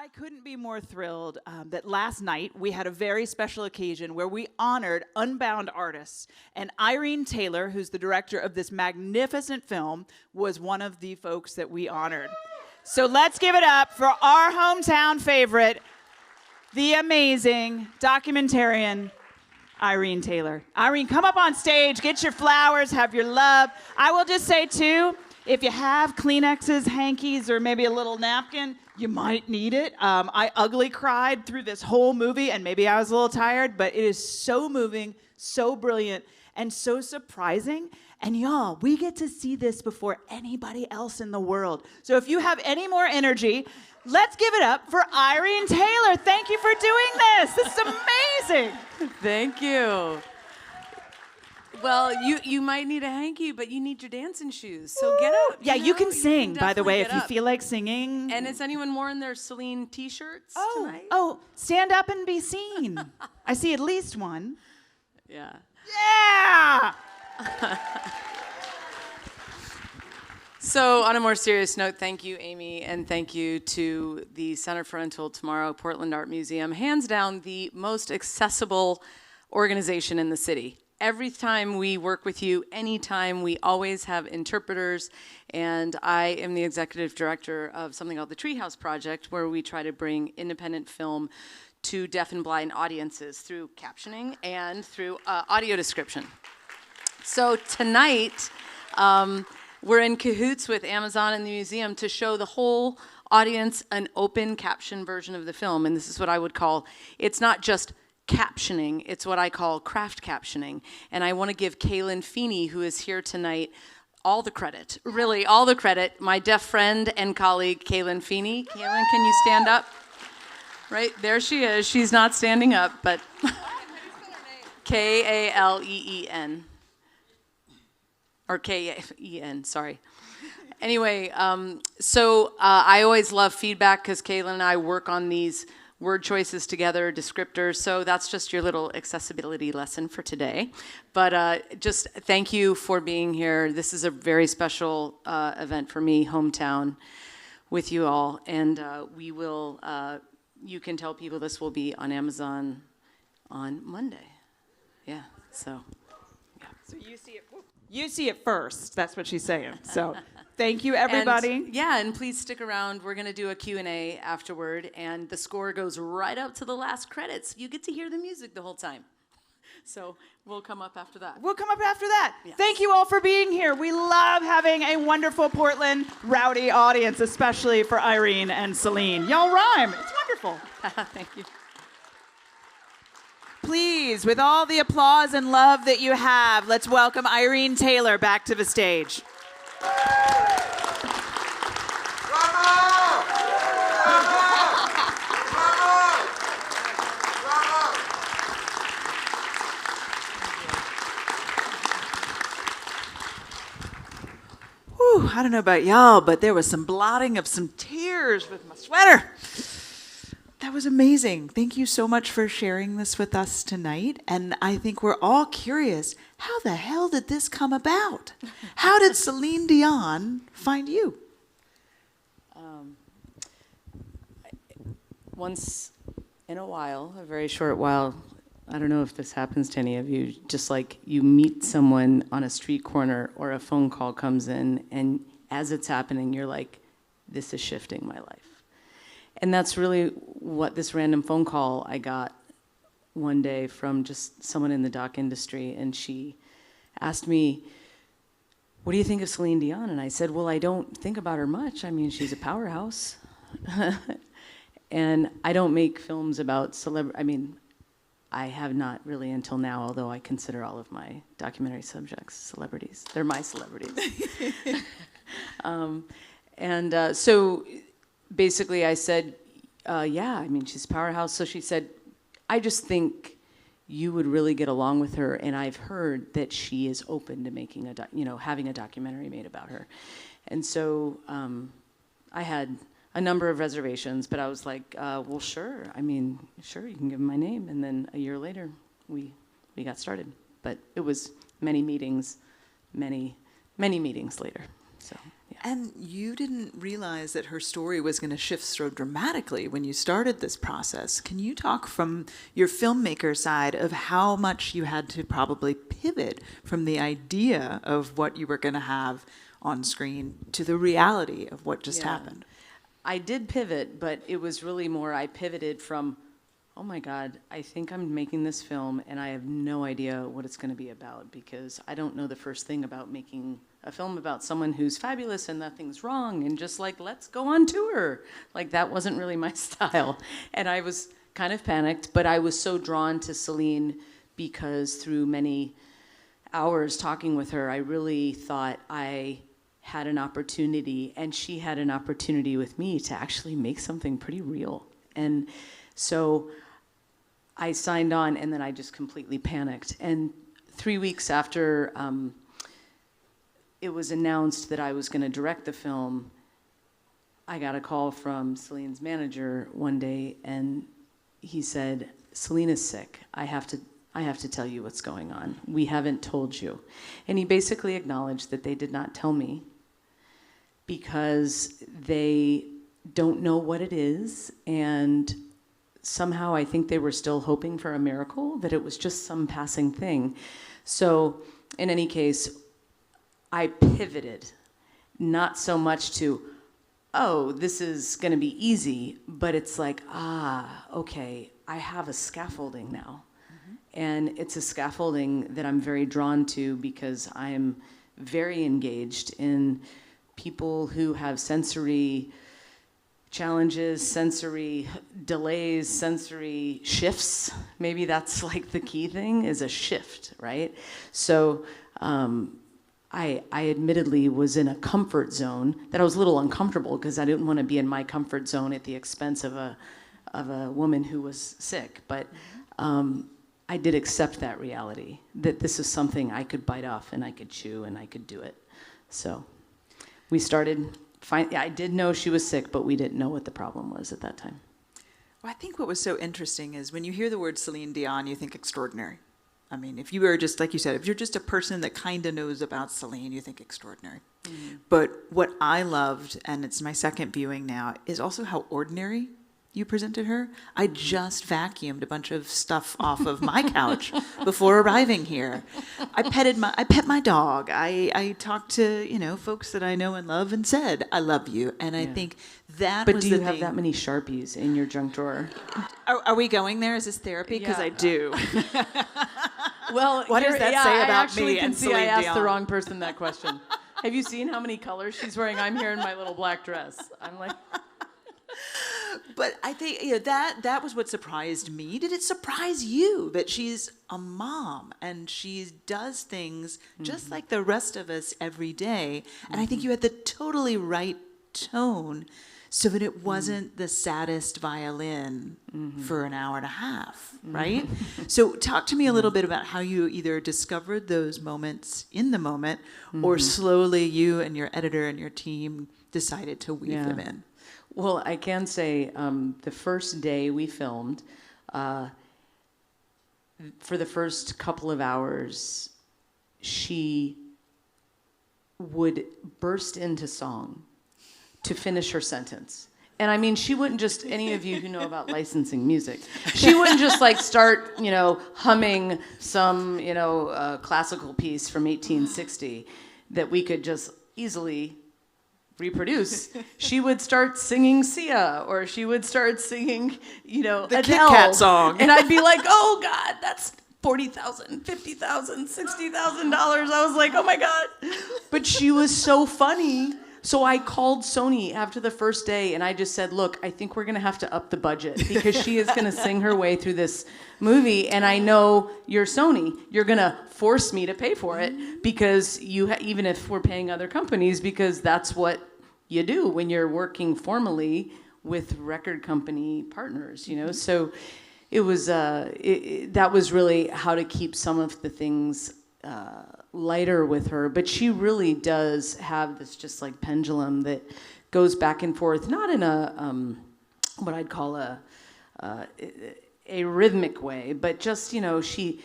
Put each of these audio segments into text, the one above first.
I couldn't be more thrilled that last night we had a very special occasion where we honored Unbound artists. And Irene Taylor, who's the director of this magnificent film, was one of the folks that we honored. So let's give it up for our hometown favorite, the amazing documentarian, Irene Taylor. Irene, come up on stage, get your flowers, have your love. I will just say, too, if you have Kleenexes, hankies, or maybe a little napkin, you might need it. I ugly cried through this whole movie, and maybe I was a little tired, but it is so moving, so brilliant, and so surprising. And y'all, we get to see this before anybody else in the world. So if you have any more energy, let's give it up for Irene Taylor. Thank you for doing this. This is amazing. Thank you. Well, you might need a hanky, but you need your dancing shoes. So get up. Yeah, you can sing, by the way, if you up. feel like singing. And is anyone wearing their Céline t-shirts tonight? Oh, stand up and be seen. I see at least one. Yeah. Yeah! So on a more serious note, thank you, Amy, and thank you to the Center for Untold Tomorrow, Portland Art Museum, hands down the most accessible organization in the city. Every time we work with you, anytime, we always have interpreters, and I am the executive director of something called the Treehouse Project, where we try to bring independent film to deaf and blind audiences through captioning and through audio description. So tonight, we're in cahoots with Amazon and the museum to show the whole audience an open caption version of the film, and this is what I would call, it's not just captioning, it's what I call craft captioning. And I want to give Kaylin Feeney, who is here tonight, all the credit, really all the credit. My deaf friend and colleague, Kaylin Feeney. Kaylin, can you stand up? Right, there she is. She's not standing up, but K-A-L-E-E-N. Or K-E-N, sorry. Anyway, so I always love feedback because Kaylin and I work on these word choices together, descriptors, so that's just your little accessibility lesson for today. But just thank you for being here. This is a very special event for me, hometown, with you all. And we will, you can tell people this will be on Amazon on Monday. Yeah, so. Yeah. So you see it first. That's what she's saying. So thank you, everybody. And please stick around. We're going to do a Q&A afterward, and the score goes right up to the last credits. You get to hear the music the whole time. So we'll come up after that. Yes. Thank you all for being here. We love having a wonderful Portland rowdy audience, especially for Irene and Céline. Y'all rhyme. It's wonderful. Thank you. Please, with all the applause and love that you have, let's welcome Irene Taylor back to the stage. Whew, I don't know about y'all, but there was some blotting of some tears with my sweater. That was amazing. Thank you so much for sharing this with us tonight. And I think we're all curious, how the hell did this come about? How did Céline Dion find you? Once in a while, a very short while, I don't know if this happens to any of you, just like you meet someone on a street corner or a phone call comes in, and as it's happening, you're like, this is shifting my life. And that's really what this random phone call I got one day from just someone in the doc industry, and she asked me, what do you think of Céline Dion? And I said, well, I don't think about her much. I mean, she's a powerhouse. And I don't make films about celebrity. I mean, I have not really until now, although I consider all of my documentary subjects celebrities. They're my celebrities. So basically I said, yeah, I mean, she's a powerhouse. So she said, I just think you would really get along with her, and I've heard that she is open to making having a documentary made about her. And so I had a number of reservations, but I was like, well, sure. I mean, sure, you can give them my name. And then a year later, we got started. But it was many meetings later. So, yeah. And you didn't realize that her story was going to shift so dramatically when you started this process. Can you talk from your filmmaker side of how much you had to probably pivot from the idea of what you were going to have on screen to the reality of what just happened? I did pivot, but it was really more I pivoted from, oh my God, I think I'm making this film and I have no idea what it's going to be about because I don't know the first thing about making a film about someone who's fabulous and nothing's wrong and just like, let's go on tour. Like that wasn't really my style. And I was kind of panicked, but I was so drawn to Céline because through many hours talking with her, I really thought I had an opportunity and she had an opportunity with me to actually make something pretty real. And so I signed on and then I just completely panicked. And 3 weeks after it was announced that I was going to direct the film, I got a call from Celine's manager one day, and he said, "Céline is sick. I have to tell you what's going on. We haven't told you." And he basically acknowledged that they did not tell me because they don't know what it is, and somehow I think they were still hoping for a miracle, that it was just some passing thing. So in any case, I pivoted, not so much to, oh, this is going to be easy, but it's like, okay, I have a scaffolding now. Mm-hmm. And it's a scaffolding that I'm very drawn to because I'm very engaged in people who have sensory challenges, sensory delays, sensory shifts. Maybe that's like the key thing, is a shift, right? So, I admittedly was in a comfort zone that I was a little uncomfortable because I didn't want to be in my comfort zone at the expense of a woman who was sick. But I did accept that reality, that this is something I could bite off and I could chew and I could do it. So we started, I did know she was sick, but we didn't know what the problem was at that time. Well, I think what was so interesting is when you hear the word Céline Dion, you think extraordinary. I mean, if you were just, like you said, if you're just a person that kind of knows about Céline, you think extraordinary. Mm-hmm. But what I loved, and it's my second viewing now, is also how ordinary you presented her. I just vacuumed a bunch of stuff off of my couch before arriving here. I pet my dog. I talked to, folks that I know and love and said, I love you. And I think that but was do the you have thing. that many Sharpies in your junk drawer? Are we going there? Is this therapy? Because I do. Well, what does that say about me and Céline Dion? I asked the wrong person that question. Have you seen how many colors she's wearing? I'm here in my little black dress. I'm like... But I think that was what surprised me. Did it surprise you that she's a mom and she does things just like the rest of us every day? And I think you had the totally right tone so that it wasn't the saddest violin for an hour and a half, right? So talk to me a little bit about how you either discovered those moments in the moment or slowly you and your editor and your team decided to weave them in. Well, I can say the first day we filmed, for the first couple of hours, she would burst into song to finish her sentence. And I mean, she wouldn't just, any of you who know about licensing music, she wouldn't just like start, humming some, classical piece from 1860 that we could just easily reproduce. She would start singing Sia, or she would start singing, the Adele. Kit Kat song. And I'd be like, oh God, that's $40,000, $50,000, $60,000. I was like, oh my God. But she was so funny. So I called Sony after the first day and I just said, look, I think we're going to have to up the budget because she is going to sing her way through this movie. And I know you're Sony. You're going to force me to pay for it because even if we're paying other companies, because that's what you do when you're working formally with record company partners, So it was that was really how to keep some of the things lighter with her, but she really does have this just like pendulum that goes back and forth, not in a what I'd call a rhythmic way, but just she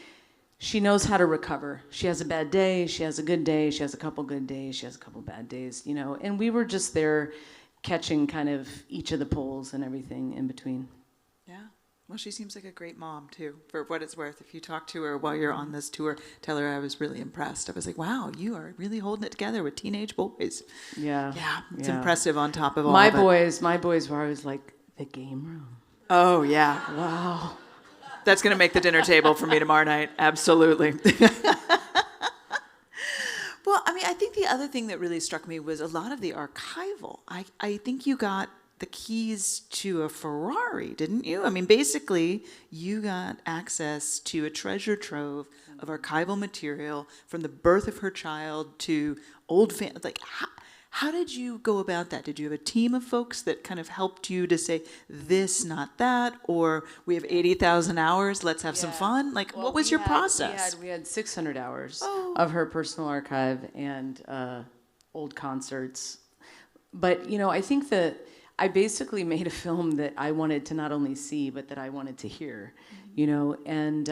she knows how to recover. She has a bad day, she has a good day, she has a couple good days, she has a couple bad days, you know. And we were just there catching kind of each of the poles and everything in between. Yeah. Well, she seems like a great mom, too, for what it's worth. If you talk to her while you're on this tour, tell her I was really impressed. I was like, wow, you are really holding it together with teenage boys. Yeah. Yeah, it's impressive on top of all my of it. My boys were always like, the game room. Oh, yeah. Wow. That's going to make the dinner table for me tomorrow night. Absolutely. Well, I mean, I think the other thing that really struck me was a lot of the archival. I think you got the keys to a Ferrari, didn't you? I mean, basically, you got access to a treasure trove of archival material from the birth of her child to old family. Like, how did you go about that? Did you have a team of folks that kind of helped you to say, this, not that, or we have 80,000 hours, let's have some fun? Like, well, what was your process? We had 600 hours of her personal archive and old concerts. But, you know, I think that I basically made a film that I wanted to not only see, but that I wanted to hear, you know, and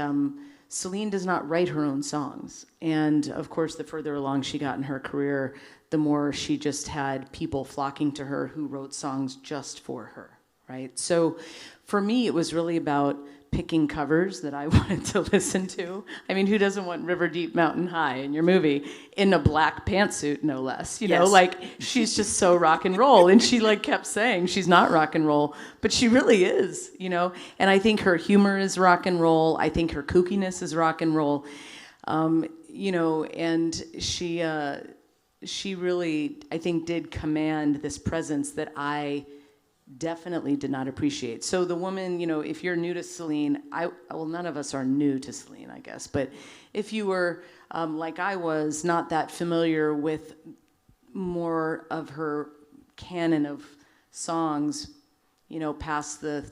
Céline does not write her own songs. And of course, the further along she got in her career, the more she just had people flocking to her who wrote songs just for her, right? So for me, it was really about picking covers that I wanted to listen to. I mean, who doesn't want River Deep Mountain High in your movie in a black pantsuit, no less? You know, like she's just so rock and roll. And she like kept saying she's not rock and roll, but she really is, you know? And I think her humor is rock and roll. I think her kookiness is rock and roll. You know, and she really, I think, did command this presence that I definitely did not appreciate. So the woman, you know, if you're new to Céline, well, none of us are new to Céline, I guess, but if you were, like I was, not that familiar with more of her canon of songs, you know, past the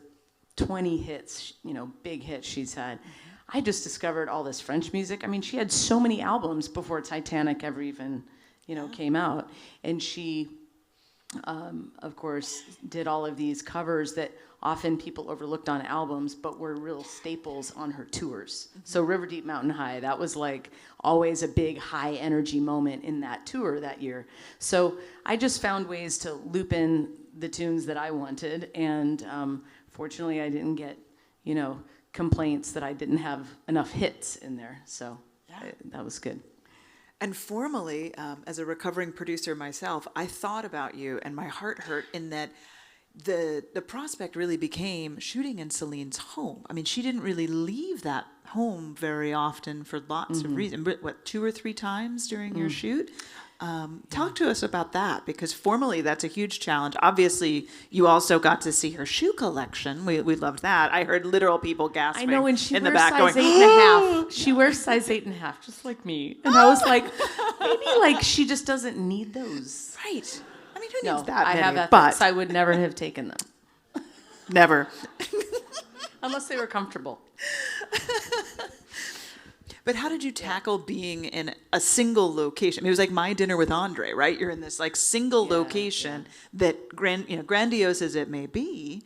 20 hits, you know, big hits she's had, I just discovered all this French music. I mean, she had so many albums before Titanic ever even, you know, came out. And she, of course, did all of these covers that often people overlooked on albums, but were real staples on her tours. So River Deep Mountain High, that was like always a big high energy moment in that tour that year. So I just found ways to loop in the tunes that I wanted. And fortunately, I didn't get, you know, complaints that I didn't have enough hits in there. So that was good. And formally, as a recovering producer myself, I thought about you and my heart hurt in that the prospect really became shooting in Celine's home. I mean, she didn't really leave that home very often for lots of reasons. What, 2 or 3 times during your shoot? Talk to us about that, because formally that's a huge challenge. Obviously, you also got to see her shoe collection. We loved that. I heard literal people gasping. I know, and she in the wears back size going, 8.5. She wears size 8.5, just like me. And I was like, maybe like she just doesn't need those. Right. I mean, who No, needs that I many? have ethics. But I would never have taken them. never. Unless they were comfortable. But how did you tackle being in a single location? I mean, it was like My Dinner with Andre, right? You're in this like single location that grandiose as it may be,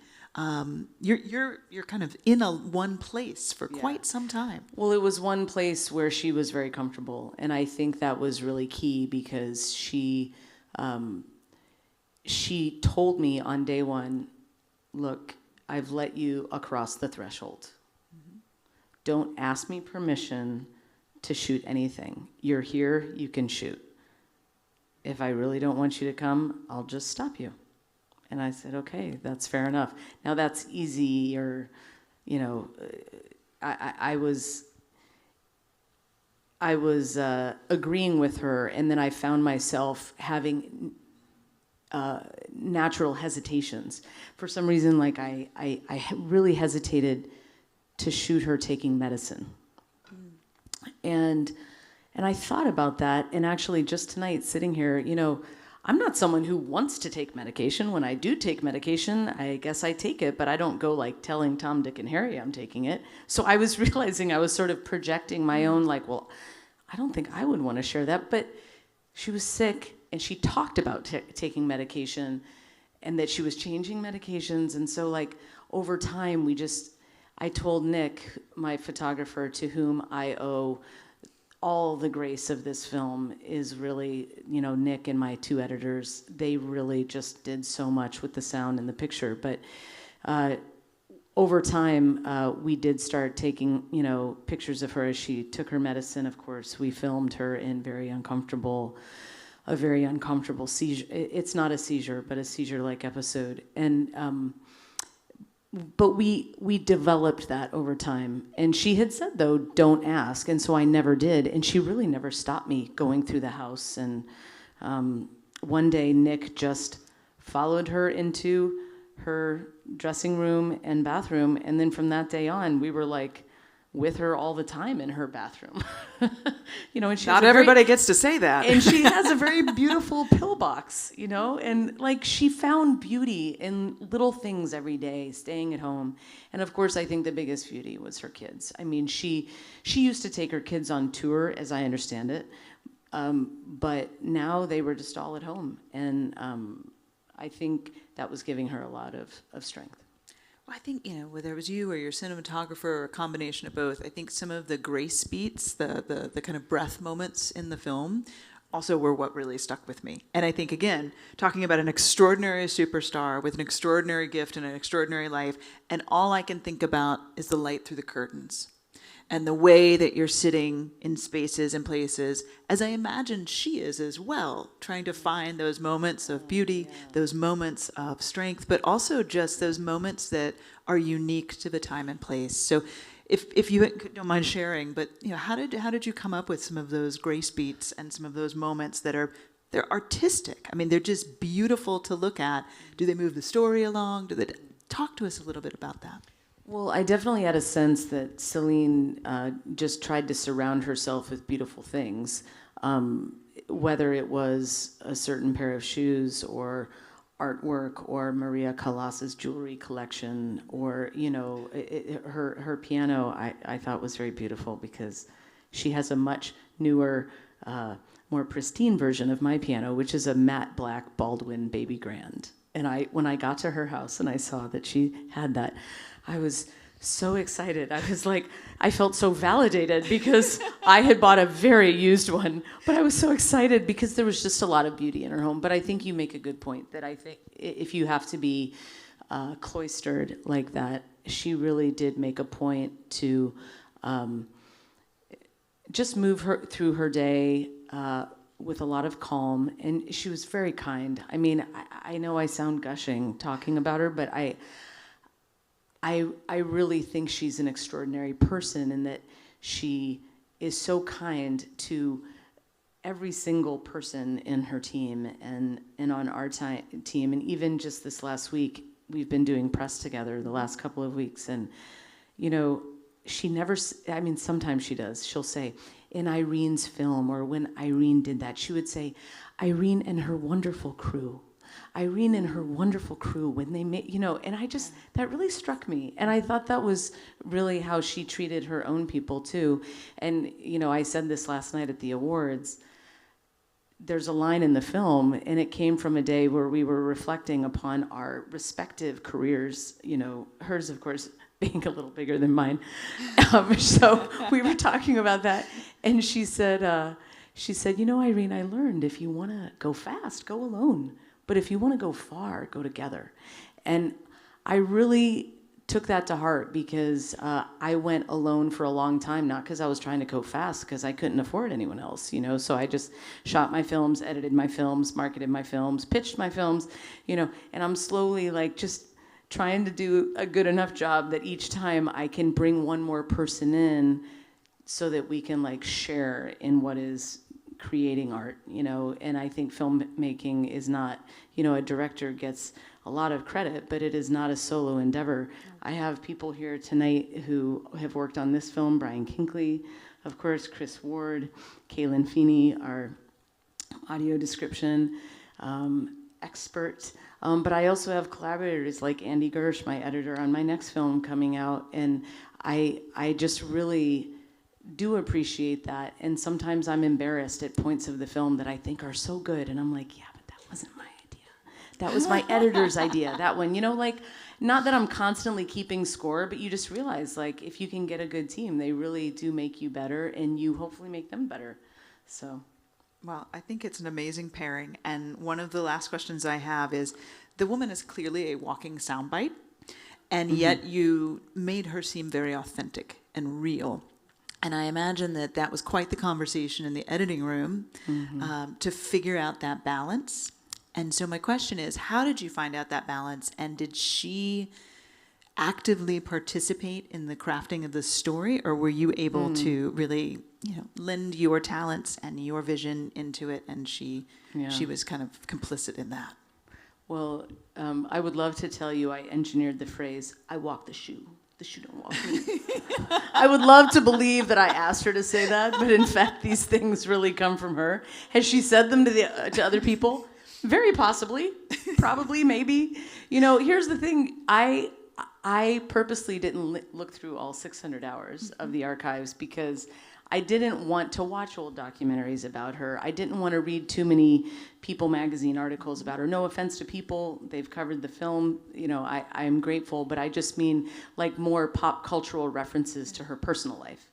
you're kind of in one place for quite some time. Well, it was one place where she was very comfortable, and I think that was really key because she told me on day one, look, I've let you across the threshold. Don't ask me permission to shoot anything. You're here, you can shoot. If I really don't want you to come, I'll just stop you. And I said, okay, that's fair enough. Now that's easy, or, you know, I was agreeing with her, and then I found myself having natural hesitations. For some reason, like I really hesitated to shoot her taking medicine. And I thought about that, and actually just tonight sitting here, you know, I'm not someone who wants to take medication. When I do take medication, I guess I take it, but I don't go like telling Tom, Dick, and Harry I'm taking it. So I was realizing I was sort of projecting my own, like, well, I don't think I would want to share that, but she was sick, and she talked about taking medication, and that she was changing medications, and so like over time I told Nick, my photographer, to whom I owe all the grace of this film, is really, Nick and my 2 editors. They really just did so much with the sound and the picture. But over time, we did start taking, pictures of her as she took her medicine. Of course, we filmed her in a very uncomfortable seizure. It's not a seizure, but a seizure-like episode. And but we developed that over time. And she had said, though, don't ask. And so I never did. And she really never stopped me going through the house. And one day, Nick just followed her into her dressing room and bathroom. And then from that day on, we were like with her all the time in her bathroom. And she not everybody gets to say that. And she has a very beautiful pillbox, and like she found beauty in little things every day, staying at home. And of course, I think the biggest beauty was her kids. I mean, she used to take her kids on tour, as I understand it, but now they were just all at home. And I think that was giving her a lot of strength. Well, I think, whether it was you or your cinematographer or a combination of both, I think some of the grace beats, the kind of breath moments in the film also were what really stuck with me. And I think, again, talking about an extraordinary superstar with an extraordinary gift and an extraordinary life, and all I can think about is the light through the curtains and the way that you're sitting in spaces and places, as I imagine she is as well, trying to find those moments of beauty, those moments of strength, but also just those moments that are unique to the time and place. So if you don't mind sharing, but how did you come up with some of those grace beats and some of those moments that they're artistic? I mean, they're just beautiful to look at. Do they move the story along? Talk to us a little bit about that. Well, I definitely had a sense that Céline just tried to surround herself with beautiful things, whether it was a certain pair of shoes or artwork or Maria Callas's jewelry collection, or her piano. I thought was very beautiful because she has a much newer, more pristine version of my piano, which is a matte black Baldwin Baby Grand. And when I got to her house and I saw that she had that, I was so excited. I was like, I felt so validated because I had bought a very used one, but I was so excited because there was just a lot of beauty in her home. But I think you make a good point that I think if you have to be cloistered like that, she really did make a point to just move her through her day with a lot of calm, and she was very kind. I mean, I know I sound gushing talking about her, but I really think she's an extraordinary person, and that she is so kind to every single person in her team and on our team. And even just this last week, we've been doing press together the last couple of weeks, and she never, I mean, sometimes she does. She'll say, in Irene's film, or when Irene did that, she would say, Irene and her wonderful crew. Irene and her wonderful crew, when they made, and that really struck me. And I thought that was really how she treated her own people too. And, I said this last night at the awards, there's a line in the film, and it came from a day where we were reflecting upon our respective careers, hers, of course, being a little bigger than mine. So we were talking about that, and she said, Irene, I learned if you want to go fast, go alone. But if you want to go far, go together. And I really took that to heart because I went alone for a long time, not because I was trying to go fast, because I couldn't afford anyone else, So I just shot my films, edited my films, marketed my films, pitched my films, and I'm slowly just trying to do a good enough job that each time I can bring one more person in so that we can share in what is creating art, and I think filmmaking is not, a director gets a lot of credit, but it is not a solo endeavor. I have people here tonight who have worked on this film, Brian Kinkley, of course, Chris Ward, Kaylin Feeney, our audio description expert, but I also have collaborators like Andy Gersh, my editor on my next film coming out, and I just really do appreciate that. And sometimes I'm embarrassed at points of the film that I think are so good, and I'm like, yeah, but that wasn't my idea. That was my editor's idea. That one, not that I'm constantly keeping score, but you just realize, like, if you can get a good team, they really do make you better, and you hopefully make them better. So. Well, I think it's an amazing pairing. And one of the last questions I have is, the woman is clearly a walking soundbite, and yet you made her seem very authentic and real. And I imagine that that was quite the conversation in the editing room to figure out that balance. And so my question is, how did you find out that balance? And did she actively participate in the crafting of the story, or were you able to really, lend your talents and your vision into it, and she was kind of complicit in that? Well, I would love to tell you I engineered the phrase, "I walk the shoe. The shoe don't walk me." I would love to believe that I asked her to say that, but in fact, these things really come from her. Has she said them to other people? Very possibly, probably, maybe. Here's the thing. I purposely didn't look through all 600 hours of the archives because I didn't want to watch old documentaries about her. I didn't want to read too many People magazine articles about her. No offense to People, they've covered the film. I'm grateful, but I just mean like more pop cultural references to her personal life.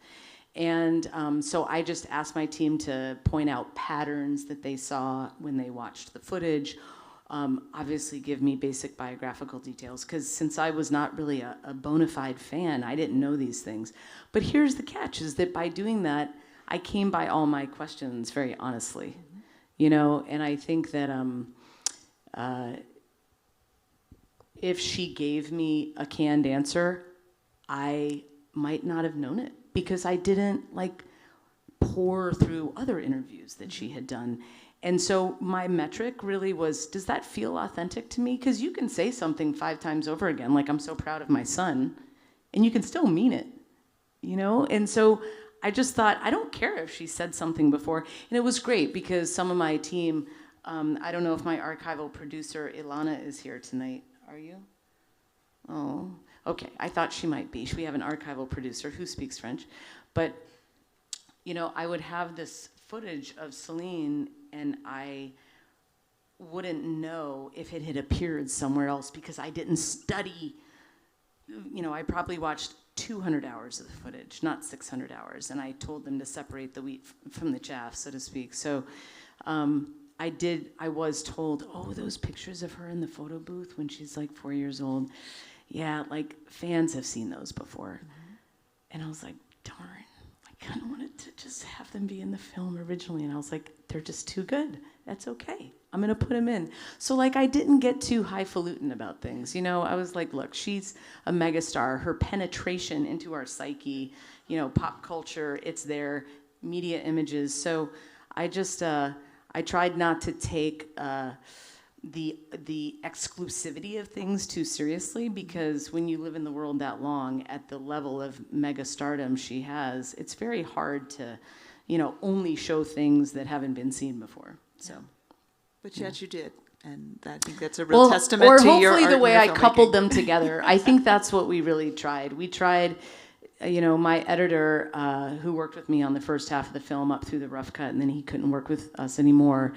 And so I just asked my team to point out patterns that they saw when they watched the footage. Obviously give me basic biographical details, because since I was not really a bona fide fan, I didn't know these things. But here's the catch, is that by doing that, I came by all my questions very honestly, and I think that if she gave me a canned answer, I might not have known it, because I didn't pour through other interviews that she had done. And so my metric really was, does that feel authentic to me? Because you can say something 5 times over again, like, I'm so proud of my son, and you can still mean it, And so I just thought, I don't care if she said something before. And it was great because some of my team, I don't know if my archival producer, Ilana, is here tonight. Are you? Oh, okay. I thought she might be. We have an archival producer who speaks French. But, I would have this footage of Céline, and I wouldn't know if it had appeared somewhere else because I didn't study. I probably watched 200 hours of the footage, not 600 hours, and I told them to separate the wheat from the chaff, so to speak. So I was told, those pictures of her in the photo booth when she's 4 years old, yeah, fans have seen those before. And I was like, darn. I kind of wanted to just have them be in the film originally, and I was like, they're just too good. That's okay. I'm going to put them in. So, I didn't get too highfalutin about things. I was like, look, she's a megastar. Her penetration into our psyche, pop culture, it's there, media images. So I just, I tried not to take the exclusivity of things too seriously, because when you live in the world that long at the level of mega stardom she has, it's very hard to, only show things that haven't been seen before. So, but yet you did, and I think that's a real testament to your art. Or hopefully the way I filmmaking. coupled them together. I think that's what we really tried. We tried. My editor, who worked with me on the first half of the film up through the rough cut, and then he couldn't work with us anymore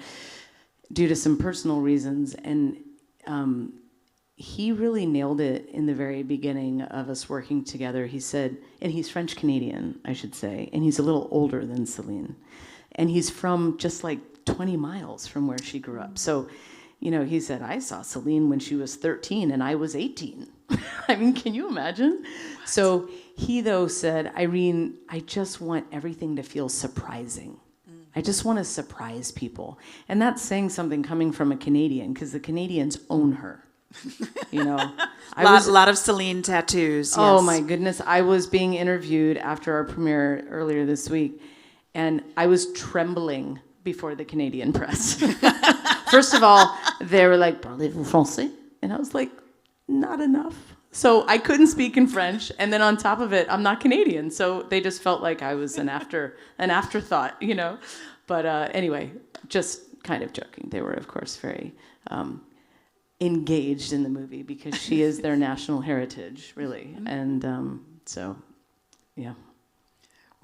due to some personal reasons, and he really nailed it in the very beginning of us working together. He said, and he's French-Canadian, I should say, and he's a little older than Céline, and he's from just 20 miles from where she grew up. So, he said, I saw Céline when she was 13 and I was 18. I mean, can you imagine? What? So he, though, said, Irene, I just want everything to feel surprising. I just want to surprise people. And that's saying something coming from a Canadian, because the Canadians own her. A lot of Céline tattoos. Yes. Oh, my goodness. I was being interviewed after our premiere earlier this week, and I was trembling before the Canadian press. First of all, they were like, parlez-vous français? And I was like, not enough. So I couldn't speak in French, and then on top of it, I'm not Canadian, so they just felt like I was an afterthought, But anyway, just kind of joking. They were, of course, very engaged in the movie because she is their national heritage, really. And so, yeah.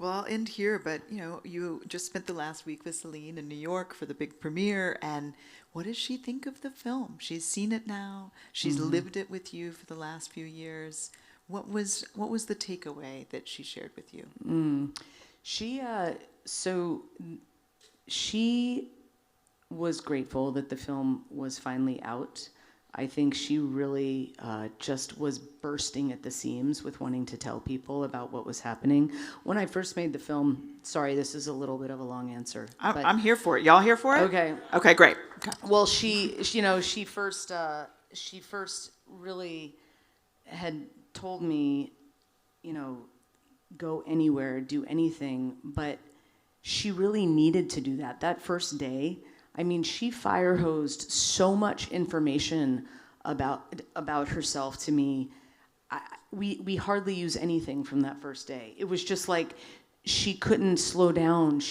Well, I'll end here, but you just spent the last week with Céline in New York for the big premiere, and what does she think of the film? She's seen it now. She's lived it with you for the last few years. What was the takeaway that she shared with you? She was grateful that the film was finally out. I think she really just was bursting at the seams with wanting to tell people about what was happening. When I first made the film, sorry, this is a little bit of a long answer. I'm here for it. Y'all here for it? Okay. Okay, great. Okay. Well, she first really had told me, go anywhere, do anything, but she really needed to do that. That first day, I mean, she fire hosed so much information about herself to me. We hardly use anything from that first day. It was just like she couldn't slow down.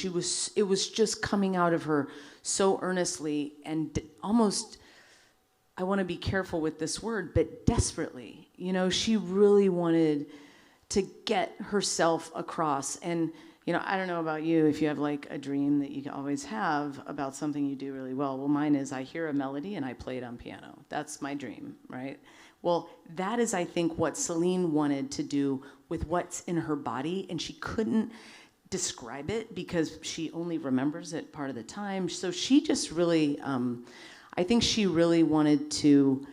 It was just coming out of her so earnestly and almost, I want to be careful with this word, but desperately. She really wanted to get herself across. And I don't know about you, if you have like a dream that you always have about something you do really well. Well, mine is I hear a melody and I play it on piano. That's my dream, right? Well, that is, I think, what Céline wanted to do with what's in her body, and she couldn't describe it because she only remembers it part of the time. So she just really, I think she really wanted to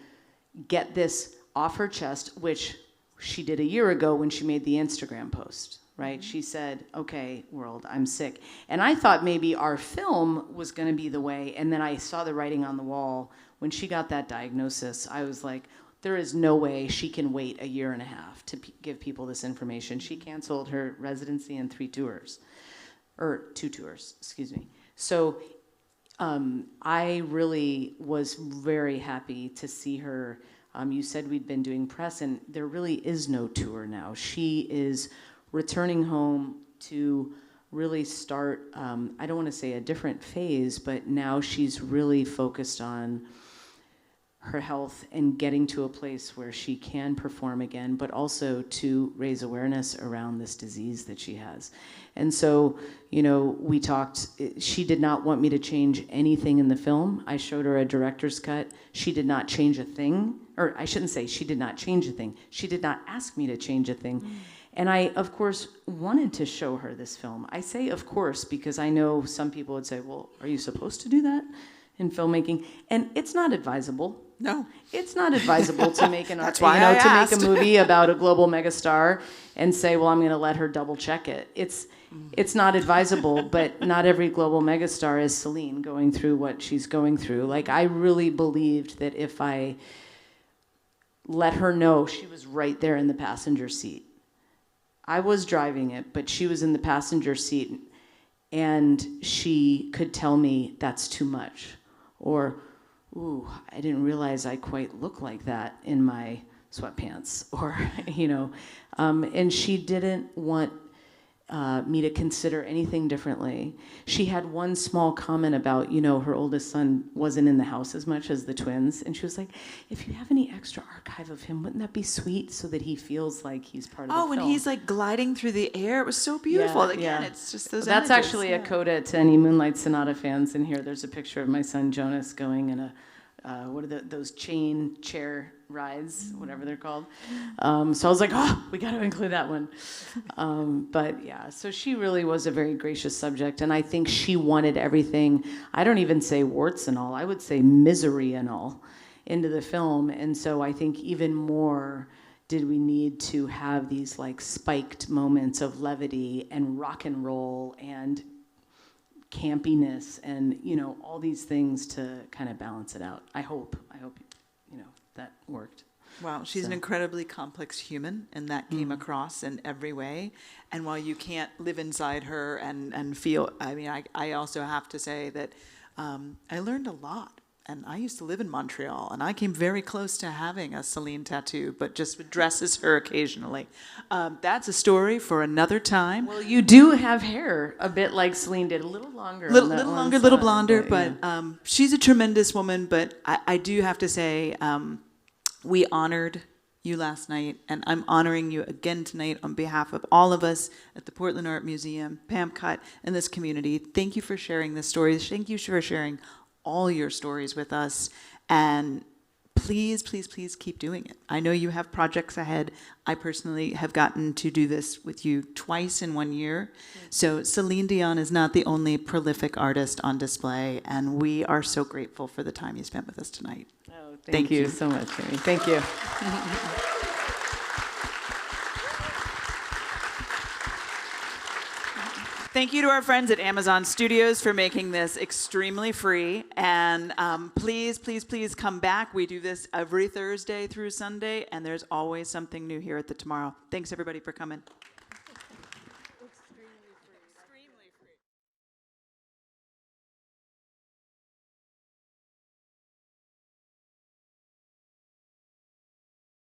get this off her chest, which she did a year ago when she made the Instagram post. Right? She said, okay, world, I'm sick. And I thought maybe our film was going to be the way. And then I saw the writing on the wall. When she got that diagnosis, I was like, there is no way she can wait a year and a half to give people this information. She canceled her residency and 2 tours, excuse me. So I really was very happy to see her. You said we'd been doing press, and there really is no tour now. She is returning home to really start, I don't want to say a different phase, but now she's really focused on her health and getting to a place where she can perform again, but also to raise awareness around this disease that she has. And so, we talked, she did not want me to change anything in the film. I showed her a director's cut. She did not change a thing, or I shouldn't say she did not change a thing. She did not ask me to change a thing. And I, of course, wanted to show her this film. I say of course because I know some people would say, well, are you supposed to do that in filmmaking? And it's not advisable. No. It's not advisable to make That's why I asked. make a movie about a global megastar and say, well, I'm going to let her double check it. It's not advisable, but not every global megastar is Céline going through what she's going through. Like, I really believed that if I let her know, she was right there in the passenger seat. I was driving it, but she was in the passenger seat, and she could tell me that's too much, or, ooh, I didn't realize I quite look like that in my sweatpants, or, and she didn't want me to consider anything differently. She had one small comment about, her oldest son wasn't in the house as much as the twins. And she was like, if you have any extra archive of him, wouldn't that be sweet so that he feels like he's part of the film? Oh, when he's like gliding through the air, it was so beautiful. Again, it's just those That's images. actually a coda to any Moonlight Sonata fans in here. There's a picture of my son Jonas going in a, what are those chair rides, whatever they're called. So I was like, oh, we got to include that one. But yeah, so she really was a very gracious subject, and I think she wanted everything, I don't even say warts and all, I would say misery and all, into the film. And so I think even more did we need to have these like spiked moments of levity and rock and roll and campiness and, all these things to kind of balance it out. I hope, that worked. Wow, she's an incredibly complex human, and that came across in every way. And while you can't live inside her and feel, I also have to say that I learned a lot. And I used to live in Montreal, and I came very close to having a Céline tattoo, but just dresses her occasionally. That's a story for another time. Well, you do have hair a bit like Céline did, a little longer. Little longer, little blonder, but she's a tremendous woman. But I do have to say, we honored you last night, and I'm honoring you again tonight on behalf of all of us at the Portland Art Museum, PAM Cut, and this community. Thank you for sharing the stories. Thank you for sharing all your stories with us. And please, please, please keep doing it. I know you have projects ahead. I personally have gotten to do this with you twice in 1 year. So Céline Dion is not the only prolific artist on display, and we are so grateful for the time you spent with us tonight. Oh, thank you so much, Amy. Thank you. Thank you to our friends at Amazon Studios for making this extremely free. And please, please, please come back. We do this every Thursday through Sunday, and there's always something new here at the Tomorrow. Thanks, everybody, for coming.